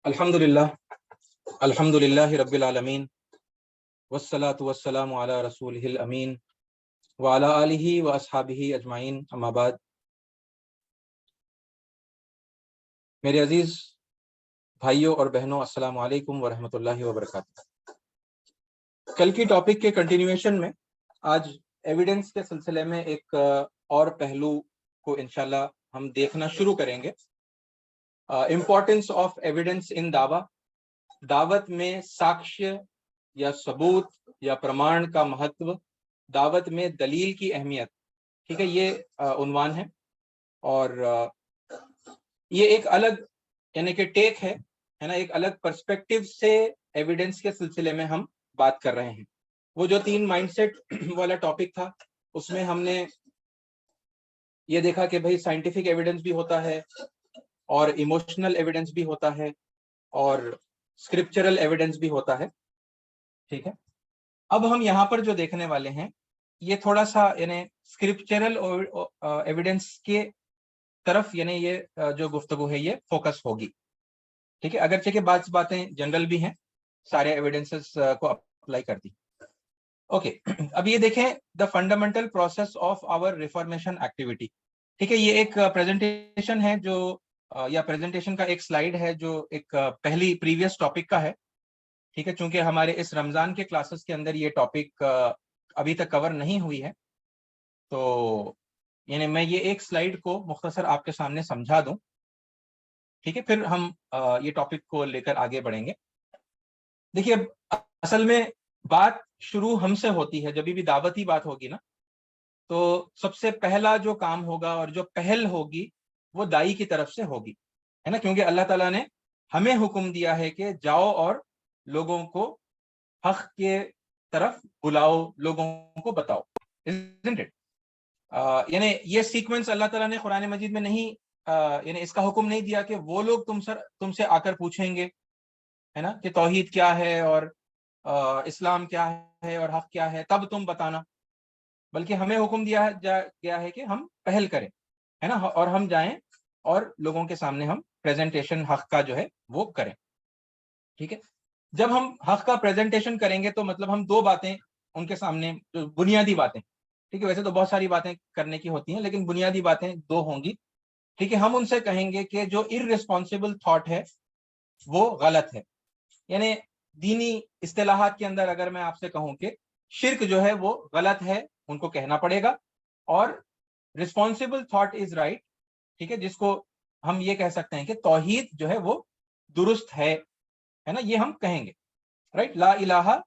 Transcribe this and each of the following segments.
अल्हम्दुलिल्लाह रब्बिल आलमीन वस्सलातु वस्सलामु अला रसूलिहिल अमीन व अला आलिहि व अस्हाबिहि अजमाइन अम्मा बाद। मेरे अजीज भाइयों और बहनों, अस्सलामु अलैकुम व रहमतुल्लाहि व बरकातुहू। कल की टॉपिक के कंटिन्यूएशन में आज एविडेंस के सिलसिले में एक और पहलू को इंशाल्लाह हम देखना शुरू करेंगे। इम्पोर्टेंस ऑफ एविडेंस इन दावा, दावत में साक्ष्य या सबूत या प्रमाण का महत्व, दावत में दलील की अहमियत। ठीक है, ये उन्वान है और ये एक अलग यानी कि टेक है ना, एक अलग पर्सपेक्टिव से एविडेंस के सिलसिले में हम बात कर रहे हैं। वो जो 3 माइंडसेट वाला टॉपिक था उसमें हमने ये देखा कि भाई साइंटिफिक एविडेंस भी होता है और इमोशनल एविडेंस भी होता है और स्क्रिप्चरल एविडेंस भी होता है। ठीक है, अब हम यहाँ पर जो देखने वाले हैं ये थोड़ा सा यानी स्क्रिप्चरल एविडेंस के तरफ यानी ये जो गुफ्तगू है ये फोकस होगी। ठीक है, अगरचे कि बातें जनरल भी हैं, सारे एविडेंसेस को अप्लाई करती। ओके, अब ये देखें the fundamental process of our reformation activity. ठीक है, ये एक प्रेजेंटेशन है जो या प्रेजेंटेशन का एक स्लाइड है जो एक पहली प्रीवियस टॉपिक का है। ठीक है, चूंकि हमारे इस रमजान के क्लासेस के अंदर ये टॉपिक अभी तक कवर नहीं हुई है, तो यानी मैं ये एक स्लाइड को मुख्तसर आपके सामने समझा दूं। ठीक है, फिर हम ये टॉपिक को लेकर आगे बढ़ेंगे। देखिए, असल में बात शुरू हमसे होती है, जब भी दावती बात होगी ना, तो सबसे पहला जो काम होगा और जो पहल होगी वो दाई की तरफ से होगी, है ना, क्योंकि अल्लाह ताला ने हमें हुक्म दिया है कि जाओ और लोगों को हक के तरफ बुलाओ, लोगों को बताओ। Isn't it? यानी ये सीक्वेंस अल्लाह ताला ने कुरान मजीद में नहीं यानी इसका हुक्म नहीं दिया कि वो लोग तुमसे आकर पूछेंगे, है ना, कि तौहीद क्या है और इस्लाम क्या है और हक क्या है, तब तुम बताना। बल्कि हमें हुक्म दिया गया है कि हम पहल करें, है ना, और हम जाएं और लोगों के सामने हम प्रेजेंटेशन हक का जो है वो करें। ठीक है, जब हम हक का प्रेजेंटेशन करेंगे तो मतलब हम 2 बातें उनके सामने, जो बुनियादी बातें, ठीक है, वैसे तो बहुत सारी बातें करने की होती हैं लेकिन बुनियादी बातें 2 होंगी। ठीक है, हम उनसे कहेंगे कि जो इररिस्पॉन्सिबल थॉट है वो गलत है। यानी दीनी इस्तिलाहात के अंदर अगर मैं आपसे कहूं कि शिर्क जो है वो गलत है, उनको कहना पड़ेगा, और रिस्पॉन्सिबल थॉट इज राइट। ठीक है, जिसको हम ये कह सकते हैं कि तौहीद जो है वो दुरुस्त है ना, ये हम कहेंगे। राइट, ला इलाहा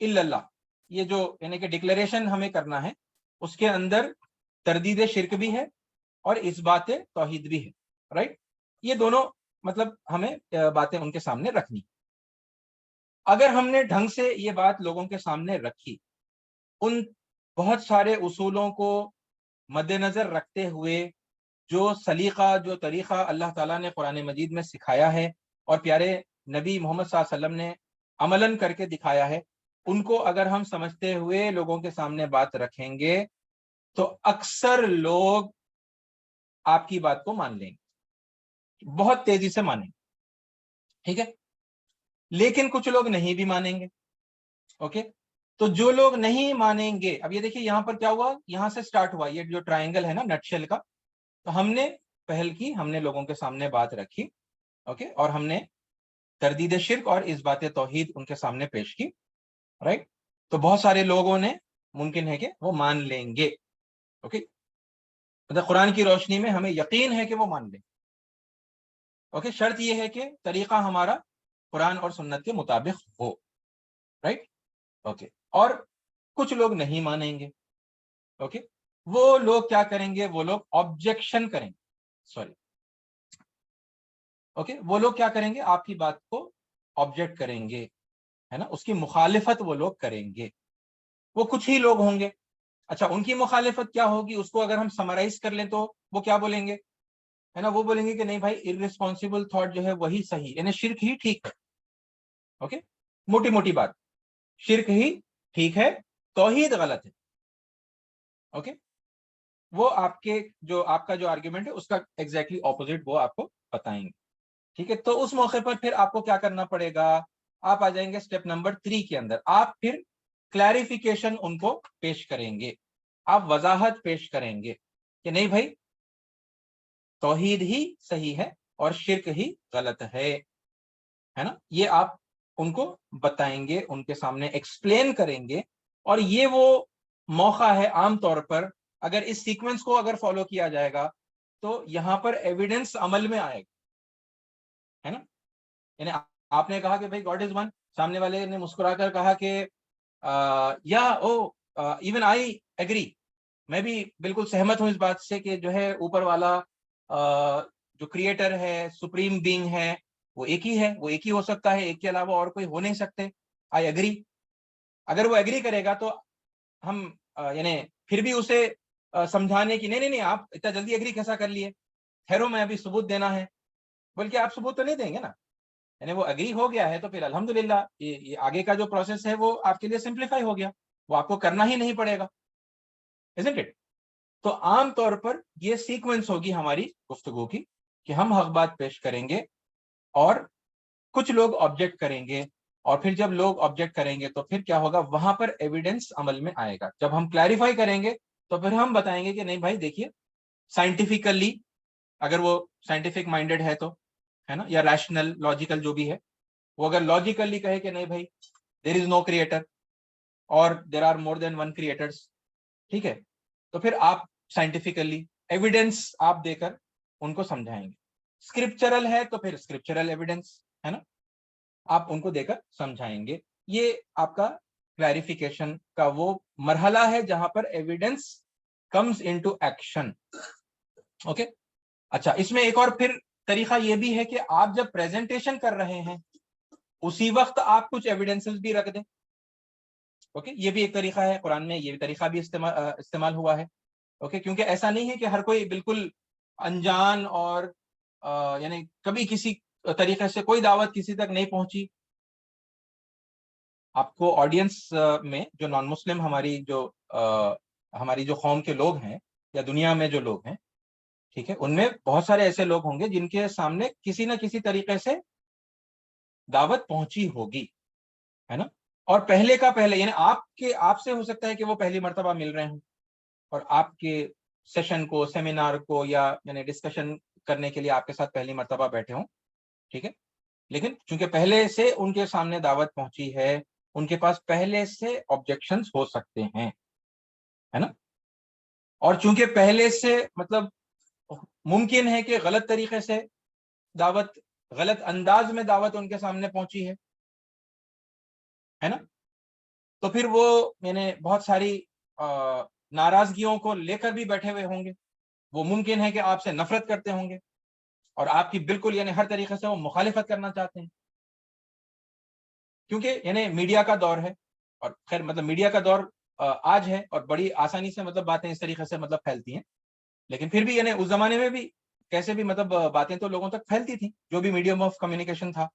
इल्लल्लाह, ये जो यानी कि डिक्लेरेशन हमें करना है उसके अंदर तरदीद शिर्क भी है और इस बात तौहीद भी है। राइट, ये दोनों मतलब हमें बातें उनके सामने रखनी। अगर हमने ढंग से ये बात लोगों के सामने रखी, उन बहुत सारे उसूलों को मद्देनजर रखते हुए जो सलीका, जो तरीका अल्लाह ताला ने कुरान मजीद में सिखाया है और प्यारे नबी मोहम्मद सल्लल्लाहु अलैहि वसल्लम ने अमलन करके दिखाया है, उनको अगर हम समझते हुए लोगों के सामने बात रखेंगे तो अक्सर लोग आपकी बात को मान लेंगे, बहुत तेजी से मानेंगे। ठीक है, लेकिन कुछ लोग नहीं भी मानेंगे। ओके, तो जो लोग नहीं मानेंगे, अब ये देखिए यहां पर क्या हुआ, यहां से स्टार्ट हुआ ये जो ट्रायंगल है ना नटशेल का, तो हमने पहल की, हमने लोगों के सामने बात रखी। ओके, और हमने तरदीद शिर्क और इस बात तौहीद उनके सामने पेश की। राइट, तो बहुत सारे लोगों ने मुमकिन है कि वो मान लेंगे। ओके, मतलब कुरान की रोशनी में हमें यकीन है कि वो मान लेंगे। ओके, शर्त ये है कि तरीका हमारा कुरान और सुन्नत के मुताबिक हो। राइट, ओके, और कुछ लोग नहीं मानेंगे। ओके, वो लोग क्या करेंगे, वो लोग ऑब्जेक्शन करेंगे, सॉरी, ओके, वो लोग क्या करेंगे, आपकी बात को ऑब्जेक्ट करेंगे, है ना, उसकी मुखालिफत वो लोग करेंगे। वो कुछ ही लोग होंगे। अच्छा, उनकी मुखालिफत क्या होगी, उसको अगर हम समराइज कर लें तो वो क्या बोलेंगे, है ना, वो बोलेंगे कि नहीं भाई, इररिस्पॉन्सिबल थॉट जो है वही सही, यानी शिर्क ही ठीक है। ओके, मोटी मोटी बात, शिर्क ही ठीक है, तौहीद गलत है। ओके, वो आपके जो आपका जो आर्ग्यूमेंट है उसका एग्जैक्टली ऑपोजिट वो आपको बताएंगे। ٹھیک ہے, تو اس موقع پر پھر آپ کو کیا کرنا پڑے گا, آپ آ جائیں گے اسٹیپ نمبر 3 کے اندر. آپ پھر کلیریفیکیشن ان کو پیش کریں گے, آپ وضاحت پیش کریں گے کہ نہیں بھائی توحید ہی صحیح ہے اور شرک ہی غلط ہے نا. یہ آپ ان کو بتائیں گے, ان کے سامنے ایکسپلین کریں گے. اور یہ وہ موقع ہے عام طور پر, اگر اس سیکوینس کو اگر فالو کیا جائے گا تو یہاں پر ایویڈنس عمل میں آئے گا, ہے نا. یعنی آپ نے کہا کہ بھائی گاڈ از ون, سامنے والے نے مسکرا کر کہا کہ یا او ایون آئی ایگری, میں بھی بالکل سہمت ہوں اس بات سے کہ جو ہے اوپر والا جو کریٹر ہے, سپریم بینگ ہے, وہ ایک ہی ہے, وہ ایک ہی ہو سکتا ہے, ایک کے علاوہ اور کوئی ہو نہیں سکتے. I agree. اگر وہ ایگری کرے گا تو ہم یعنی پھر بھی اسے سمجھانے کی نہیں نہیں نہیں آپ اتنا جلدی ایگری کیسا کر لیے, ٹھہرو میں ابھی ثبوت دینا ہے, بلکہ آپ ثبوت تو نہیں دیں گے نا. یعنی وہ ایگری ہو گیا ہے تو پھر الحمدللہ یہ آگے کا جو پروسیس ہے وہ آپ کے لیے سمپلیفائی ہو گیا, وہ آپ کو کرنا ہی نہیں پڑے گا, isn't it؟ تو عام طور پر یہ سیکوینس ہوگی ہماری گفتگو کی کہ ہم حق بات پیش کریں گے اور کچھ لوگ آبجیکٹ کریں گے, اور پھر جب لوگ آبجیکٹ کریں گے تو پھر کیا ہوگا, وہاں پر ایویڈنس عمل میں آئے گا. جب ہم کلیریفائی کریں گے تو پھر ہم بتائیں گے کہ نہیں بھائی دیکھیے سائنٹیفکلی, اگر وہ سائنٹیفک مائنڈیڈ ہے تو, ہے نا, یا ریشنل لاجیکل جو بھی ہے, وہ اگر لاجیکلی کہے کہ نہیں بھائی دیر از نو کریٹر اور there are more than one creators, ٹھیک ہے, تو پھر آپ سائنٹیفکلی ایویڈنس آپ دے کر ان کو سمجھائیں گے. اسکرپچرل ہے تو پھر اسکرپچرل ایویڈنس, ہے نا, آپ ان کو دے کر سمجھائیں گے. یہ آپ کا کلیریفیکیشن کا وہ مرحلہ ہے جہاں پر evidence comes into action. Okay, اچھا, اس میں ایک اور پھر طریقہ یہ بھی ہے کہ آپ جب پریزنٹیشن کر رہے ہیں اسی وقت آپ کچھ ایویڈنسز بھی رکھ دیں. اوکے, یہ بھی ایک طریقہ ہے, قرآن میں یہ طریقہ بھی استعمال ہوا ہے. اوکے, کیونکہ ایسا نہیں ہے کہ ہر کوئی بالکل انجان اور یعنی کبھی کسی طریقے سے کوئی دعوت کسی تک نہیں پہنچی. آپ کو آڈینس میں جو نان مسلم ہماری جو قوم کے لوگ ہیں یا دنیا میں جو لوگ ہیں, ٹھیک ہے, ان میں بہت سارے ایسے لوگ ہوں گے جن کے سامنے کسی نہ کسی طریقے سے دعوت پہنچی ہوگی, ہے نا. اور پہلے کا پہلے یعنی آپ سے ہو سکتا ہے کہ وہ پہلی مرتبہ مل رہے ہوں اور آپ کے سیشن کو, سیمینار کو یا یعنی ڈسکشن کرنے کے لیے آپ کے ساتھ پہلی مرتبہ بیٹھے ہوں, ٹھیک ہے, لیکن چونکہ پہلے سے ان کے سامنے دعوت پہنچی ہے, ان کے پاس پہلے سے آبجیکشنز ہو سکتے ہیں, ہے نا. اور چونکہ پہلے سے مطلب ممکن ہے کہ غلط طریقے سے دعوت, غلط انداز میں دعوت ان کے سامنے پہنچی ہے نا, تو پھر وہ یعنی بہت ساری ناراضگیوں کو لے کر بھی بیٹھے ہوئے ہوں گے. وہ ممکن ہے کہ آپ سے نفرت کرتے ہوں گے اور آپ کی بالکل یعنی ہر طریقے سے وہ مخالفت کرنا چاہتے ہیں, کیونکہ یعنی میڈیا کا دور ہے. اور خیر مطلب میڈیا کا دور آج ہے اور بڑی آسانی سے مطلب باتیں اس طریقے سے مطلب پھیلتی ہیں, لیکن پھر بھی یعنی اس زمانے میں بھی کیسے بھی مطلب باتیں تو لوگوں تک پھیلتی تھیں, جو بھی میڈیم آف کمیونیکیشن تھا.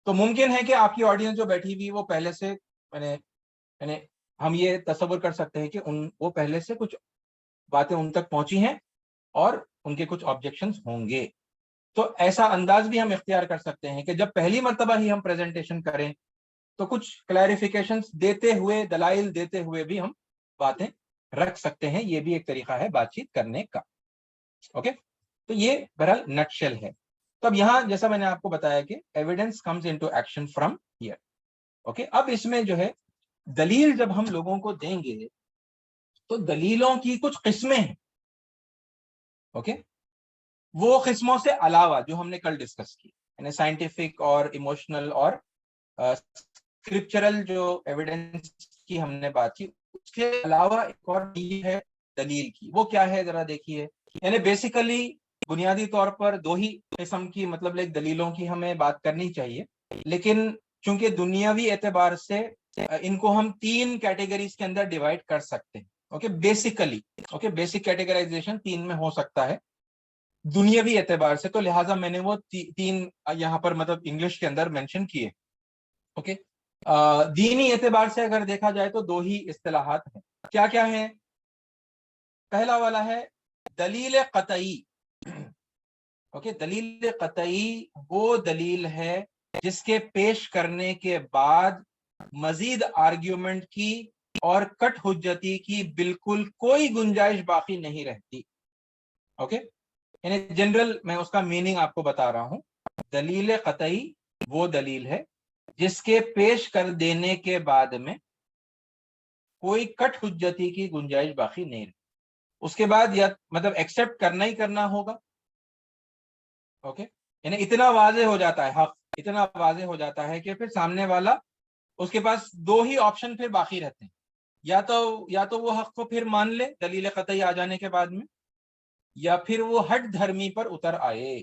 تو ممکن ہے کہ آپ کی آڈینس جو بیٹھی ہوئی وہ پہلے سے یعنی ہم یہ تصور کر سکتے ہیں کہ وہ پہلے سے کچھ باتیں ان تک پہنچی ہیں اور ان کے کچھ آبجیکشنز ہوں گے. تو ایسا انداز بھی ہم اختیار کر سکتے ہیں کہ جب پہلی مرتبہ ہی ہم پریزنٹیشن کریں تو کچھ کلیریفیکیشنز دیتے ہوئے, دلائل دیتے ہوئے بھی ہم باتیں رکھ سکتے ہیں. یہ بھی ایک طریقہ ہے بات چیت کرنے کا. اوکے, تو یہ بہرحال نٹ شیل ہے. تو اب یہاں جیسا میں نے آپ کو بتایا کہ evidence comes into action from here. Okay, اب اس میں جو ہے دلیل جب ہم لوگوں کو دیں گے تو دلیلوں کی کچھ قسمیں ہیں. اوکے, وہ قسموں سے علاوہ جو ہم نے کل ڈسکس کی, یعنی سائنٹیفک اور ایموشنل اور اسکرپچرل جو ایویڈنس کی ہم نے بات کی, اس کے علاوہ ایک اور ہے دلیل کی. وہ کیا ہے ذرا دیکھیے. یعنی بیسیکلی بنیادی طور پر دو ہی قسم کی مطلب ایک دلیلوں کی ہمیں بات کرنی چاہیے, لیکن چونکہ دنیاوی اعتبار سے ان کو ہم 3 کیٹیگریز کے اندر ڈیوائڈ کر سکتے ہیں. Okay, basically okay, basic categorization 3 میں ہو سکتا ہے دنیاوی اعتبار سے, تو لہٰذا میں نے وہ 3 یہاں پر مطلب انگلش کے اندر مینشن کیے. اوکے, دینی اعتبار سے اگر دیکھا جائے تو 2 ہی اصطلاحات ہیں. کیا کیا ہیں؟ پہلا والا ہے دلیل قطعی. اوکے, دلیل قطعی وہ دلیل ہے جس کے پیش کرنے کے بعد مزید آرگیومنٹ کی اور کٹ حجتی کی بالکل کوئی گنجائش باقی نہیں رہتی. اوکے, یعنی جنرل میں اس کا میننگ آپ کو بتا رہا ہوں. دلیل قطعی وہ دلیل ہے جس کے پیش کر دینے کے بعد میں کوئی کٹ حجتی کی گنجائش باقی نہیں رہتی. اس کے بعد یا مطلب ایکسپٹ کرنا ہی کرنا ہوگا. اوکے, یعنی اتنا واضح ہو جاتا ہے حق, اتنا واضح ہو جاتا ہے کہ پھر سامنے والا, اس کے پاس دو ہی آپشن پھر باقی رہتے ہیں, یا تو وہ حق کو پھر مان لے دلیل قطعی آ جانے کے بعد میں, یا پھر وہ ہٹ دھرمی پر اتر آئے,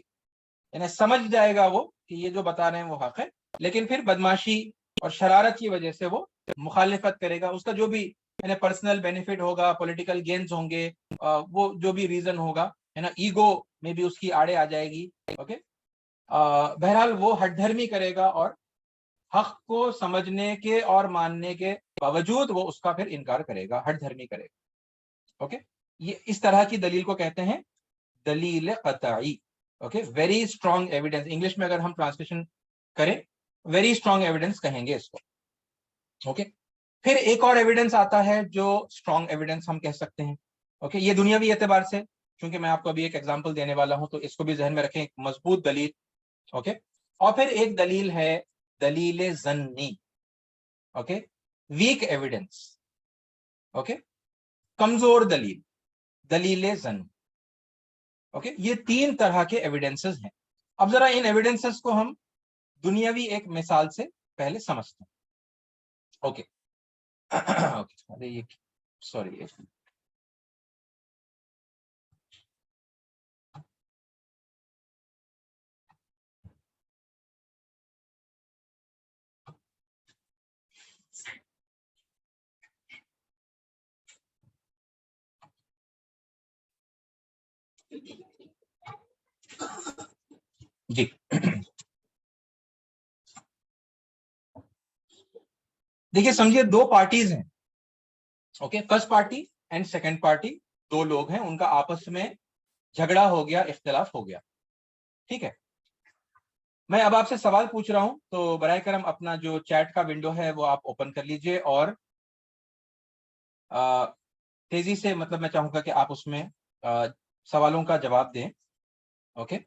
یعنی سمجھ جائے گا وہ کہ یہ جو بتا رہے ہیں وہ حق ہے, لیکن پھر بدماشی اور شرارت کی وجہ سے وہ مخالفت کرے گا. اس کا جو بھی یعنی پرسنل بینیفٹ ہوگا, پولیٹیکل گینز ہوں گے, وہ جو بھی ریزن ہوگا ہے نا, ایگو میں بھی اس کی آڑے آ جائے گی. اوکے, بہرحال وہ ہٹ دھرمی کرے گا اور حق کو سمجھنے کے اور ماننے کے باوجود وہ اس کا پھر انکار کرے گا, ہٹ دھرمی کرے گا. اوکے, یہ اس طرح کی دلیل کو کہتے ہیں دلیل قطعی. Okay, very strong evidence, English میں اگر ہم ٹرانسلیشن کریں ویری اسٹرانگ ایویڈنس کہیں گے اس کو. اوکے, پھر ایک اور ایویڈنس آتا ہے جو اسٹرانگ ایویڈنس ہم کہہ سکتے ہیں. اوکے, یہ دنیاوی اعتبار سے, کیونکہ میں آپ کو ابھی ایک ایگزامپل دینے والا ہوں تو اس کو بھی ذہن میں رکھیں, ایک مضبوط دلیل. اوکے, اور پھر ایک دلیل ہے دلیل ظنی. Okay, weak evidence. اوکے, کمزور دلیل, دلیل ظن. اوکے, یہ تین طرح کے ایویڈنسز ہیں. اب ذرا ان ایویڈنسز کو ہم دنیاوی ایک مثال سے پہلے سمجھتے ہیں. اوکے, سوری, جی. دیکھیے سمجھیے دو پارٹیز ہیں. Okay, first party and second party, دو لوگ ہیں, ان کا آپس میں جھگڑا ہو گیا, اختلاف ہو گیا. ٹھیک ہے, میں اب آپ سے سوال پوچھ رہا ہوں تو برائے کرم اپنا جو چیٹ کا ونڈو ہے وہ آپ اوپن کر لیجئے اور تیزی سے, مطلب میں چاہوں گا کہ آپ اس میں سوالوں کا جواب دیں. اوکے,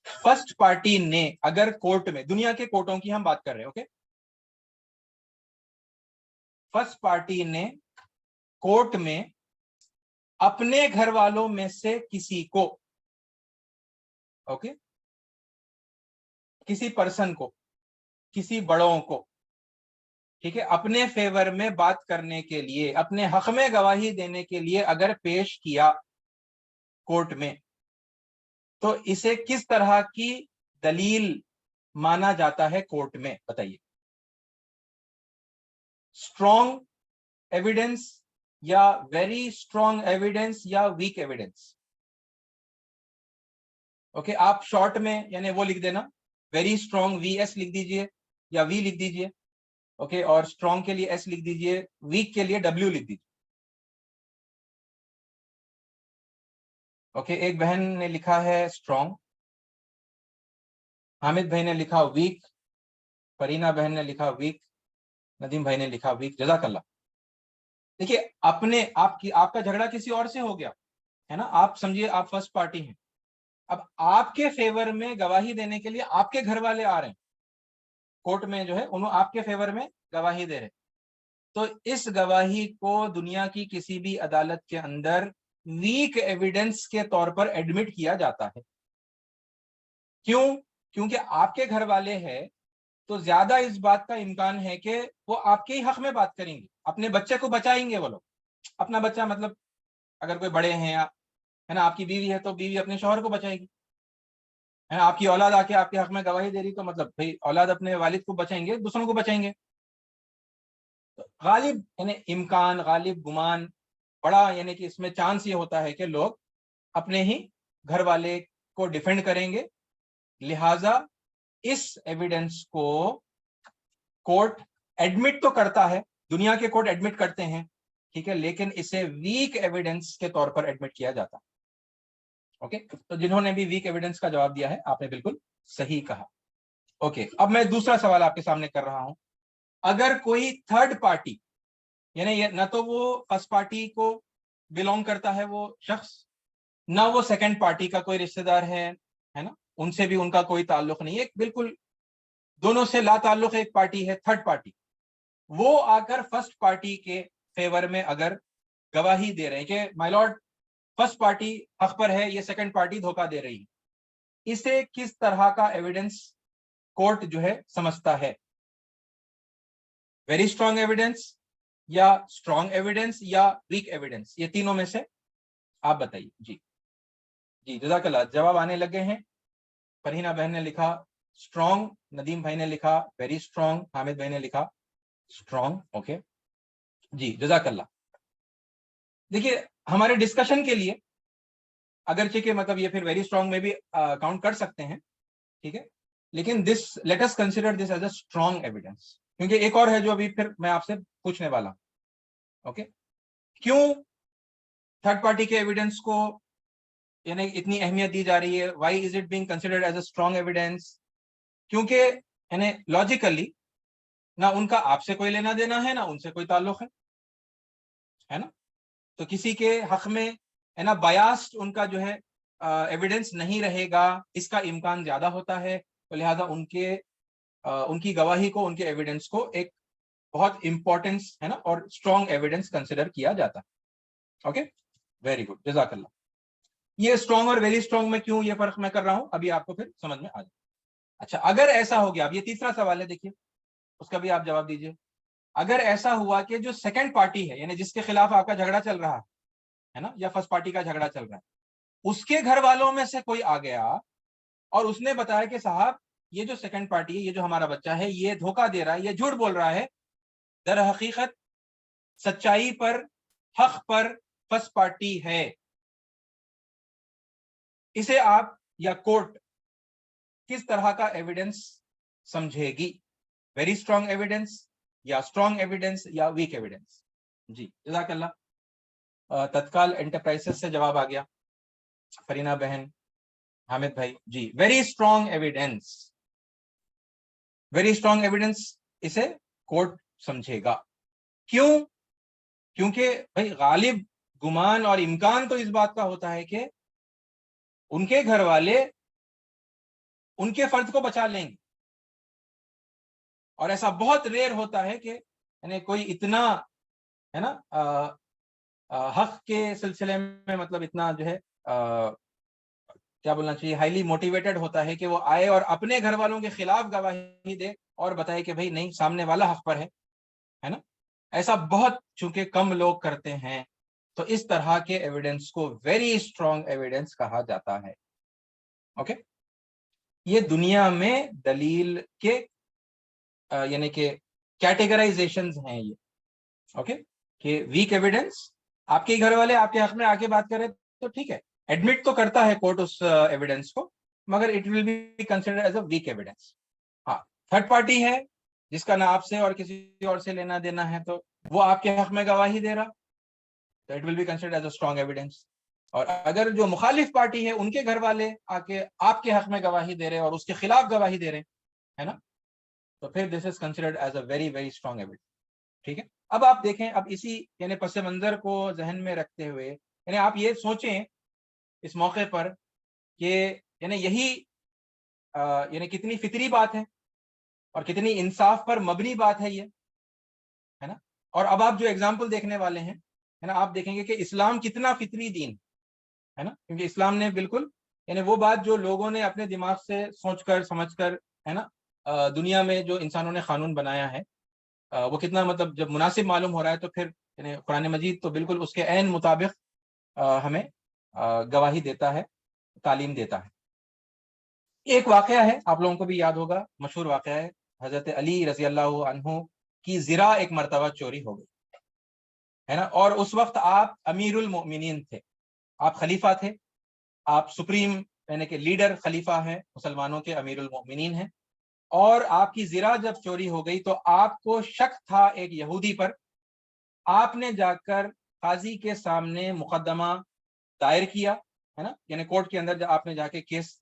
فرسٹ پارٹی نے اگر کورٹ میں, دنیا کے کورٹوں کی ہم بات کر رہے ہیں, اوکے, فرسٹ پارٹی نے کورٹ میں اپنے گھر والوں میں سے کسی کو, اوکے, کسی پرسن کو, کسی بڑوں کو, ٹھیک ہے, اپنے فیور میں بات کرنے کے لیے, اپنے حق میں گواہی دینے کے لیے اگر پیش کیا کورٹ میں, تو اسے کس طرح کی دلیل مانا جاتا ہے کورٹ میں, بتائیے. اسٹرانگ ایویڈنس یا ویری اسٹرانگ ایویڈنس یا ویک ایویڈنس. اوکے, آپ شارٹ میں یعنی وہ لکھ دینا, ویری اسٹرانگ وی ایس لکھ دیجئے یا وی لکھ دیجئے. اوکے, اور اسٹرانگ کے لیے ایس لکھ دیجئے, ویک کے لیے ڈبلیو لکھ دیجئے. اوکے, ایک بہن نے لکھا ہے اسٹرانگ, حامد بھائی نے لکھا ویک, فرینا بہن نے لکھا ویک, ندیم بھائی نے لکھا ویک. جزاک اللہ. دیکھیے اپنے آپ کا جھگڑا کسی اور سے ہو گیا ہے نا, آپ سمجھیے آپ فرسٹ پارٹی ہیں, اب آپ کے فیور میں گواہی دینے کے لیے آپ کے گھر والے آ رہے ہیں کورٹ میں, جو ہے انہوں آپ کے فیور میں گواہی دے رہے, تو اس گواہی کو دنیا کی کسی بھی عدالت کے اندر ویک ایویڈنس کے طور پر ایڈمٹ کیا جاتا ہے. کیوں؟ کیونکہ آپ کے گھر والے ہیں تو زیادہ اس بات کا امکان ہے کہ وہ آپ کے ہی حق میں بات کریں گے, اپنے بچے کو بچائیں گے وہ لوگ. اپنا بچہ مطلب اگر کوئی بڑے ہیں ہے نا, آپ کی بیوی ہے تو بیوی اپنے شوہر کو بچائے گی, ہے نا, آپ کی اولاد آ کے آپ کے حق میں گواہی دے رہی تو مطلب بھائی اولاد اپنے والد کو بچائیں گے, دوسروں کو بچائیں گے. غالب یعنی امکان, غالب گمان بڑا, یعنی کہ اس میں چانس یہ ہوتا ہے کہ لوگ اپنے ہی گھر والے کو ڈیفینڈ کریں گے. لہذا اس ایویڈنس کو کورٹ ایڈمٹ تو کرتا ہے, دنیا کے کورٹ ایڈمٹ کرتے ہیں, ٹھیک ہے, لیکن اسے ویک ایویڈنس کے طور پر ایڈمٹ کیا جاتا. اوکے تو जिन्होंने भी वीक एविडेंस का जवाब दिया है आपने बिल्कुल सही कहा। ओके अब मैं दूसरा सवाल आपके सामने कर रहा हूं, अगर कोई थर्ड पार्टी यानी न तो वो फर्स्ट पार्टी को बिलोंग करता है वो शख्स, ना वो सेकंड पार्टी का कोई रिश्तेदार है ना, उनसे भी उनका कोई ताल्लुक नहीं है, बिल्कुल दोनों से ला ताल्लुक एक पार्टी है थर्ड पार्टी, वो आकर फर्स्ट पार्टी के फेवर में अगर गवाही दे रहे हैं कि माय लॉर्ड फर्स्ट पार्टी हक पर है, ये सेकंड पार्टी धोखा दे रही है, इसे किस तरह का एविडेंस कोर्ट जो है समझता है? वेरी स्ट्रॉन्ग एविडेंस या स्ट्रॉन्ग एविडेंस या वीक एविडेंस, ये तीनों में से आप बताइए। जी जी जज़ाकल्लाह, जवाब आने लगे हैं। फरहीना बहन ने लिखा स्ट्रॉन्ग, नदीम भाई ने लिखा वेरी स्ट्रॉन्ग, हामिद भाई ने लिखा स्ट्रॉन्ग। ओके जी जज़ाकल्लाह। देखिए हमारे डिस्कशन के लिए अगरचे के मतलब ये फिर वेरी स्ट्रॉन्ग में भी काउंट कर सकते हैं, ठीक है, लेकिन this let us consider this as a strong evidence, क्योंकि एक और है जो अभी फिर मैं आपसे पूछने वाला हूं। ओके क्यों थर्ड पार्टी के एविडेंस को यानी इतनी अहमियत दी जा रही है? Why is it being considered as a strong evidence? क्योंकि यानी लॉजिकली ना उनका आपसे कोई लेना देना है ना उनसे कोई ताल्लुक है ना, तो किसी के हक में है ना बायास्ड उनका जो है एविडेंस नहीं रहेगा, इसका इम्कान ज्यादा होता है, तो लिहाजा उनकी गवाही को, उनके एविडेंस को एक बहुत इंपॉर्टेंस है ना और स्ट्रॉन्ग एविडेंस कंसिडर किया जाता है। ओके वेरी गुड जज़ाकल्लाह। ये स्ट्रॉन्ग और वेरी स्ट्रॉन्ग में क्यों ये फर्क मैं कर रहा हूं अभी आपको फिर समझ में आ जाए। अच्छा अगर ऐसा हो गया, अब ये तीसरा सवाल है, देखिए उसका भी आप जवाब दीजिए। अगर ऐसा हुआ कि जो सेकंड पार्टी है यानी जिसके खिलाफ आपका झगड़ा चल रहा है ना, या फर्स्ट पार्टी का झगड़ा चल रहा है, उसके घर वालों में से कोई आ गया और उसने बताया कि साहब ये जो सेकंड पार्टी है, ये जो हमारा बच्चा है, ये धोखा दे रहा है, ये झूठ बोल रहा है, दर हकीकत सच्चाई पर, हक पर फर्स्ट पार्टी है, इसे आप या कोर्ट किस तरह का एविडेंस समझेगी? वेरी स्ट्रॉन्ग एविडेंस या स्ट्रॉन्ग एविडेंस या वीक एविडेंस? जी जज़ाकल्लाह। तत्काल एंटरप्राइजेस से जवाब आ गया, फरीना बहन, हामिद भाई। जी very strong evidence, very strong evidence इसे कोर्ट समझेगा। क्यों? क्योंकि भाई गालिब गुमान और इम्कान तो इस बात का होता है कि उनके घर वाले उनके फर्ज को बचा लेंगे, और ऐसा बहुत रेयर होता है कि यानी कोई इतना है ना हक के सिलसिले में मतलब इतना जो है क्या बोलना चाहिए, हाईली मोटिवेटेड होता है कि वो आए और अपने घर वालों के खिलाफ गवाही दे और बताए कि भाई नहीं सामने वाला हक पर है ना। ऐसा बहुत चूंकि कम लोग करते हैं, तो इस तरह के एविडेंस को वेरी स्ट्रॉन्ग एविडेंस कहा जाता है। ओके ये दुनिया में दलील के यानी कि कैटेगराइजेशंस हैं ये। ओके कि वीक एविडेंस, आपके घर वाले आपके हक में आके बात करें तो ठीक है, एडमिट तो करता है कोर्ट उस एविडेंस को, मगर it will be considered as a weak evidence. हाँ थर्ड पार्टी है जिसका ना आपसे और किसी और से लेना देना है, तो वो आपके हक में गवाही दे रहा, तो it will be considered as a strong evidence. और अगर जो मुखालिफ पार्टी है उनके घर वाले आके आपके हक में गवाही दे रहे हैं और उसके खिलाफ गवाही दे रहे हैं, है ना, तो फिर this is considered as a very very strong evidence. ठीक है अब आप देखें, अब इसी यानी पस मंजर को जहन में रखते हुए यानी आप ये सोचें इस मौके पर कि यानी यही यानी कितनी फितरी बात है और कितनी इंसाफ पर मबनी बात है ये, है ना। और अब आप जो एग्जाम्पल देखने वाले हैं, है ना, आप देखेंगे कि इस्लाम कितना फितरी दीन है ना, क्योंकि इस्लाम ने बिल्कुल यानी वो बात जो लोगों ने अपने दिमाग से सोचकर समझकर है ना दुनिया में जो इंसानों ने कानून बनाया है वो कितना मतलब जब मुनासिब मालूम हो रहा है, तो फिर यानी कुरान मजीद तो बिल्कुल उसके ऐन मुताबिक हमें गवाही देता है, तालीम देता है। एक वाकया है आप लोगों को भी याद होगा, मशहूर वाकया है, हजरत अली रजी अल्लाह अन्हु की ज़िरा एक मरतबा चोरी हो गई, है ना, और उस वक्त आप अमीरुल मोमिनीन थे, आप खलीफा थे, आप सुप्रीम यानी कि लीडर खलीफा हैं, मुसलमानों के अमीरुल मोमिनीन हैं, और आपकी ज़िरा जब चोरी हो गई तो आपको शक था एक यहूदी पर, आपने जाकर काजी के सामने मुकदमा दायर किया ہے نا, یعنی کورٹ کے اندر آپ نے جا کے کیس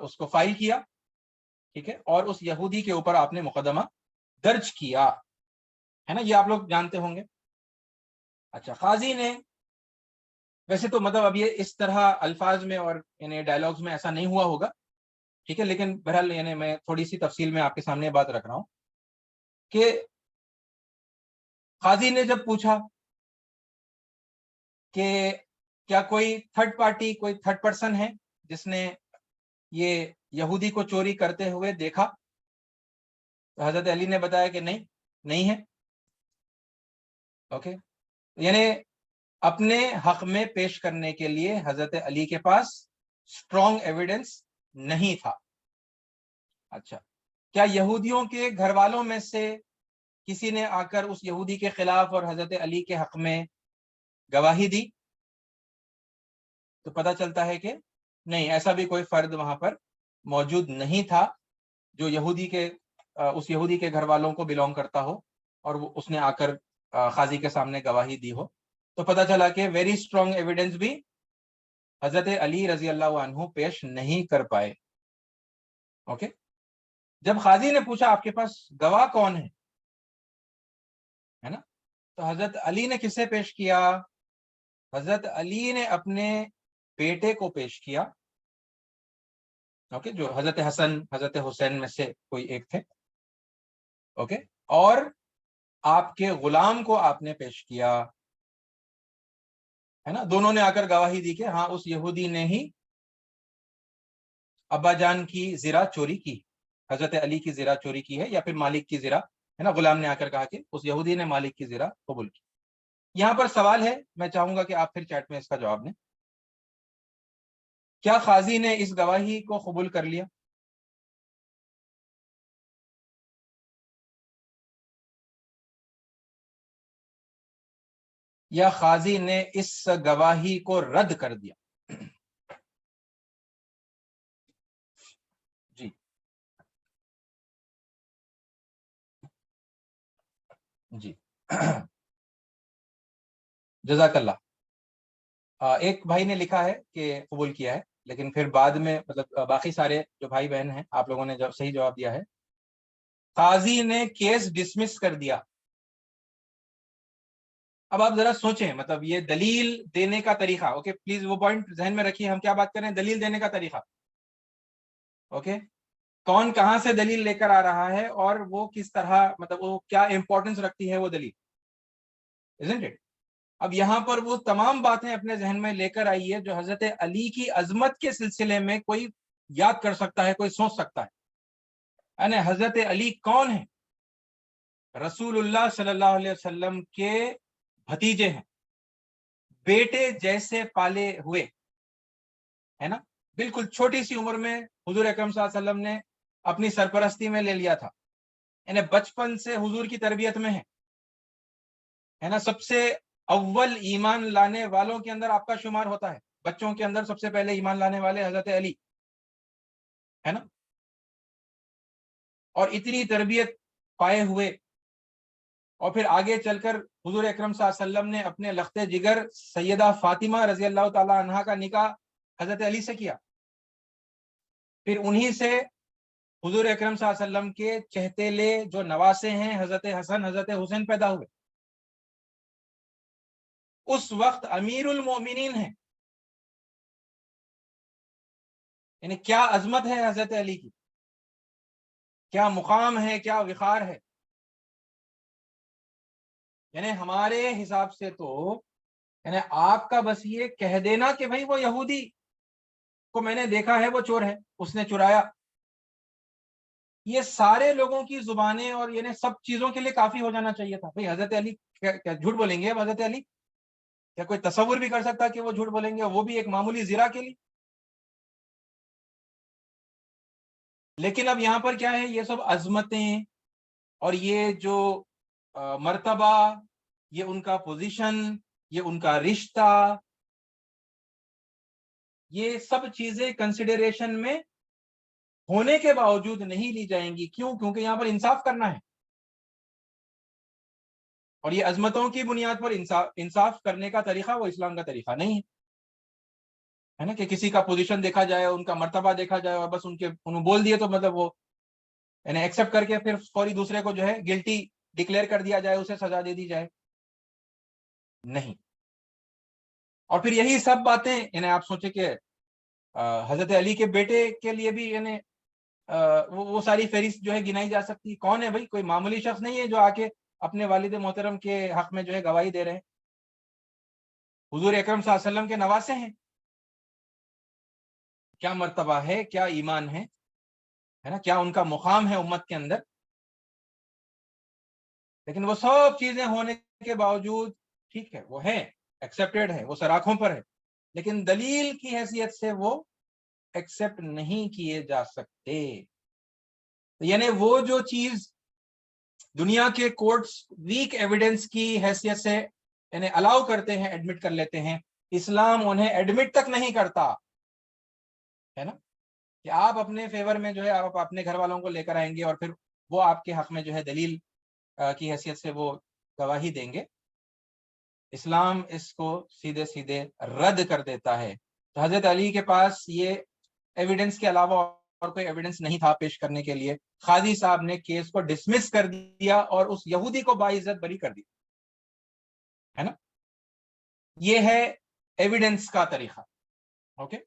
اس کو فائل کیا, ٹھیک ہے, اور اس یہودی کے اوپر آپ نے مقدمہ درج کیا, ہے نا, یہ آپ لوگ جانتے ہوں گے. اچھا, قاضی نے ویسے تو مطلب اب یہ اس طرح الفاظ میں اور یعنی ڈائلاگز میں ایسا نہیں ہوا ہوگا, ٹھیک ہے, لیکن بہرحال یعنی میں تھوڑی سی تفصیل میں آپ کے سامنے بات رکھ رہا ہوں کہ قاضی نے جب پوچھا کہ کیا کوئی تھرڈ پارٹی, کوئی تھرڈ پرسن ہے جس نے یہ یہودی کو چوری کرتے ہوئے دیکھا, تو حضرت علی نے بتایا کہ نہیں ہے. اوکے, یعنی اپنے حق میں پیش کرنے کے لیے حضرت علی کے پاس اسٹرانگ ایویڈنس نہیں تھا. اچھا, کیا یہودیوں کے گھر والوں میں سے کسی نے آ کر اس یہودی کے خلاف اور حضرت علی کے حق میں گواہی دی؟ تو پتہ چلتا ہے کہ نہیں, ایسا بھی کوئی فرد وہاں پر موجود نہیں تھا جو یہودی کے اس یہودی کے گھر والوں کو بلونگ کرتا ہو اور وہ اس نے آ کر قاضی کے سامنے گواہی دی ہو. تو پتہ چلا کہ ویری اسٹرانگ ایویڈنس بھی حضرت علی رضی اللہ عنہ پیش نہیں کر پائے. اوکے, جب قاضی نے پوچھا آپ کے پاس گواہ کون ہے نا, تو حضرت علی نے کسے پیش کیا؟ حضرت علی نے اپنے بیٹے کو پیش کیا, اوکے, جو حضرت حسن حضرت حسین میں سے کوئی ایک تھے. اوکے, اور آپ کے غلام کو آپ نے پیش کیا, ہے نا, دونوں نے آ کر گواہی دی کہ ہاں اس یہودی نے ہی ابا جان کی زرہ چوری کی, حضرت علی کی زرہ چوری کی ہے یا پھر مالک کی زرہ, ہے نا. غلام نے آ کر کہا کہ اس یہودی نے مالک کی زرہ قبول کی. یہاں پر سوال ہے, میں چاہوں گا کہ آپ پھر چیٹ میں اس کا جواب دیں. کیا قاضی نے اس گواہی کو قبول کر لیا؟ یا قاضی نے اس گواہی کو رد کر دیا؟ جی جی جزاک اللہ. ایک بھائی نے لکھا ہے کہ قبول کیا ہے, لیکن پھر بعد میں مطلب باقی سارے جو بھائی بہن ہیں آپ لوگوں نے صحیح جواب دیا ہے. قاضی نے کیس ڈسمس کر دیا. اب آپ ذرا سوچیں, مطلب یہ دلیل دینے کا طریقہ, اوکے پلیز وہ پوائنٹ ذہن میں رکھیے, ہم کیا بات کر رہے ہیں, دلیل دینے کا طریقہ. اوکے, کون کہاں سے دلیل لے کر آ رہا ہے اور وہ کس طرح, مطلب وہ کیا امپورٹنس رکھتی ہے وہ دلیل, isn't it؟ اب یہاں پر وہ تمام باتیں اپنے ذہن میں لے کر آئیے جو حضرت علی کی عظمت کے سلسلے میں کوئی یاد کر سکتا ہے, کوئی سوچ سکتا ہے. یعنی حضرت علی کون ہے؟ رسول اللہ صلی اللہ علیہ وسلم کے بھتیجے ہیں, بیٹے جیسے پالے ہوئے, ہے نا. بالکل چھوٹی سی عمر میں حضور اکرم صلی اللہ علیہ وسلم نے اپنی سرپرستی میں لے لیا تھا, یعنی بچپن سے حضور کی تربیت میں ہے نا. سب سے اول ایمان لانے والوں کے اندر آپ کا شمار ہوتا ہے, بچوں کے اندر سب سے پہلے ایمان لانے والے حضرت علی, ہے نا. اور اتنی تربیت پائے ہوئے, اور پھر آگے چل کر حضور اکرم صلی اللہ علیہ وسلم نے اپنے لخت جگر سیدہ فاطمہ رضی اللہ تعالی عنہا کا نکاح حضرت علی سے کیا. پھر انہی سے حضور اکرم صلی اللہ علیہ وسلم کے چہتے لے جو نواسے ہیں حضرت حسن حضرت حسین پیدا ہوئے. اس وقت امیر المومنین ہیں, یعنی کیا عظمت ہے حضرت علی کی, کیا مقام ہے, کیا وقار ہے. یعنی ہمارے حساب سے تو یعنی آپ کا بس یہ کہہ دینا کہ بھائی وہ یہودی کو میں نے دیکھا ہے, وہ چور ہے, اس نے چرایا, یہ سارے لوگوں کی زبانیں اور یعنی سب چیزوں کے لیے کافی ہو جانا چاہیے تھا. بھائی حضرت علی کیا جھوٹ بولیں گے؟ اب حضرت علی کیا کوئی تصور بھی کر سکتا کہ وہ جھوٹ بولیں گے, وہ بھی ایک معمولی زرہ کے لیے؟ لیکن اب یہاں پر کیا ہے, یہ سب عظمتیں اور یہ جو مرتبہ, یہ ان کا پوزیشن, یہ ان کا رشتہ, یہ سب چیزیں کنسیڈریشن میں ہونے کے باوجود نہیں لی جائیں گی. کیوں؟ کیونکہ یہاں پر انصاف کرنا ہے, اور یہ عظمتوں کی بنیاد پر انصاف کرنے کا طریقہ وہ اسلام کا طریقہ نہیں ہے. ہے ना, कि किसी का पोजीशन देखा जाए, उनका मर्तबा देखा जाए और बस उन्होंने बोल दिए तो मतलब वो यानी एक्सेप्ट करके फिर फौरी दूसरे को जो है गिल्टी डिक्लेयर कर दिया जाए, उसे सजा दे दी जाए, नहीं। और फिर यही सब बातें यानी आप सोचे कि हजरत अली के बेटे के लिए भी यानी वो सारी फहरिस्त जो है गिनाई जा सकती है। कौन है भाई, कोई मामूली शख्स नहीं है जो आके अपने वालिद मोहतरम के हक में जो है गवाही दे रहे हैं, हुजूर अकरम सल्लल्लाहु अलैहि वसल्लम के नवासे हैं। क्या मर्तबा है, क्या ईमान है ना, क्या उनका मुकाम है उम्मत के अंदर। लेकिन वो सब चीजें होने के बावजूद ठीक है, वो है एक्सेप्टेड है, वो सराखों पर है, लेकिन दलील की हैसियत से वो एक्सेप्ट नहीं किए जा सकते। यानी वो जो चीज दुनिया के कोर्ट्स वीक एविडेंस की हैसियत से यानी अलाउ करते हैं, एडमिट कर लेते हैं, इस्लाम उन्हें एडमिट तक नहीं करता है ना, कि आप अपने फेवर में जो है आप अपने घर वालों को लेकर आएंगे और फिर वो आपके हक में जो है दलील की हैसियत से वो गवाही देंगे। इस्लाम इसको सीधे सीधे रद्द कर देता है। तो हजरत अली के पास ये एविडेंस के अलावा और कोई एविडेंस नहीं था पेश करने के लिए। काजी साहब ने केस को डिसमिस कर दिया और उस यहूदी को बाइज्जत बरी कर दिया, है ना। ये है एविडेंस का तरीका। ओके,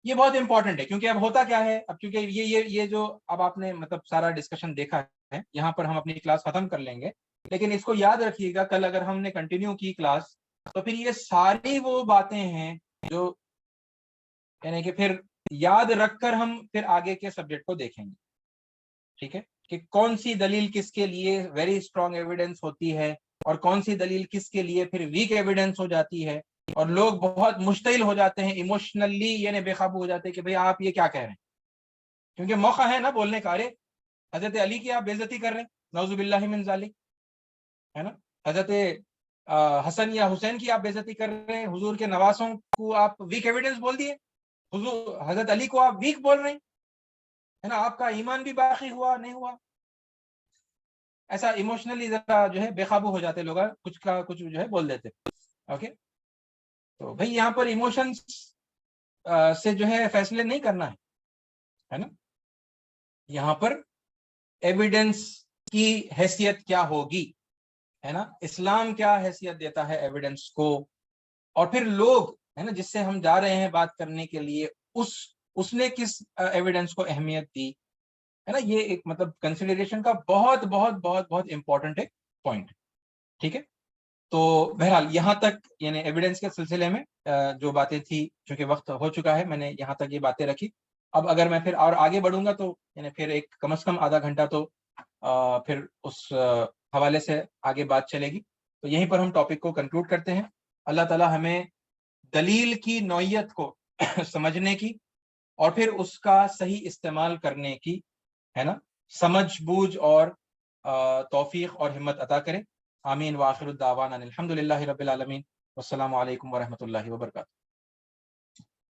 ये बहुत इंपॉर्टेंट है, क्योंकि अब होता क्या है, अब क्योंकि ये जो अब आपने मतलब सारा डिस्कशन देखा है, यहाँ पर हम अपनी क्लास खत्म कर लेंगे, लेकिन इसको याद रखिएगा कल अगर हमने कंटिन्यू की क्लास तो फिर ये सारी वो बातें हैं जो यानी कि फिर याद रखकर हम फिर आगे के सब्जेक्ट को देखेंगे, ठीक है, कि कौन सी दलील किसके लिए वेरी स्ट्रॉन्ग एविडेंस होती है और कौन सी दलील किसके लिए फिर वीक एविडेंस हो जाती है। और लोग बहुत मुश्तिल हो जाते हैं, इमोशनली यानी बेकाबू हो जाते हैं कि भाई आप ये क्या कह रहे हैं, क्योंकि मौका है ना बोलने का। अरे हजरत अली की आप बेइज्जती कर रहे हैं, नौजुबिल्लाहि मिन ज़ालिक, है ना। हजरत हसन या हुसैन की आप बेइज्जती कर रहे हैं, हुजूर के नवासों को आप वीक एविडेंस बोल दिए, हुजूर हजरत अली को आप वीक बोल रहे हैं, है ना। आपका ईमान भी बाकी हुआ नहीं हुआ। ऐसा इमोशनली जरा जो है बेकाबू हो जाते लोग, कुछ का कुछ जो है बोल देते। ओके, तो भाई यहाँ पर इमोशंस से जो है फैसले नहीं करना है ना। यहाँ पर एविडेंस की हैसियत क्या होगी, है ना, इस्लाम क्या हैसियत देता है एविडेंस को, और फिर लोग है ना जिससे हम जा रहे हैं बात करने के लिए उसने किस एविडेंस को अहमियत दी, है ना। ये एक मतलब कंसिडरेशन का बहुत बहुत बहुत बहुत इंपॉर्टेंट एक पॉइंट, ठीक है। तो बहरहाल यहाँ तक यानी एविडेंस के सिलसिले में जो बातें थी, चूंकि वक्त हो चुका है, मैंने यहाँ तक ये बातें रखी। अब अगर मैं फिर और आगे बढ़ूंगा तो यानी फिर एक कम से कम आधा घंटा तो फिर उस हवाले से आगे बात चलेगी। तो यहीं पर हम टॉपिक को कंक्लूड करते हैं। अल्लाह ताला हमें दलील की नौइयत को समझने की और फिर उसका सही इस्तेमाल करने की, है ना, समझ बूझ और तौफीक और हिम्मत अता करें। आमीन व आखिरु दावाना अनिल हम्दुलिल्लाहि रब्बिल आलमीन। वस्सलामु अलैकुम व रहमतुल्लाहि व बरकातुहू।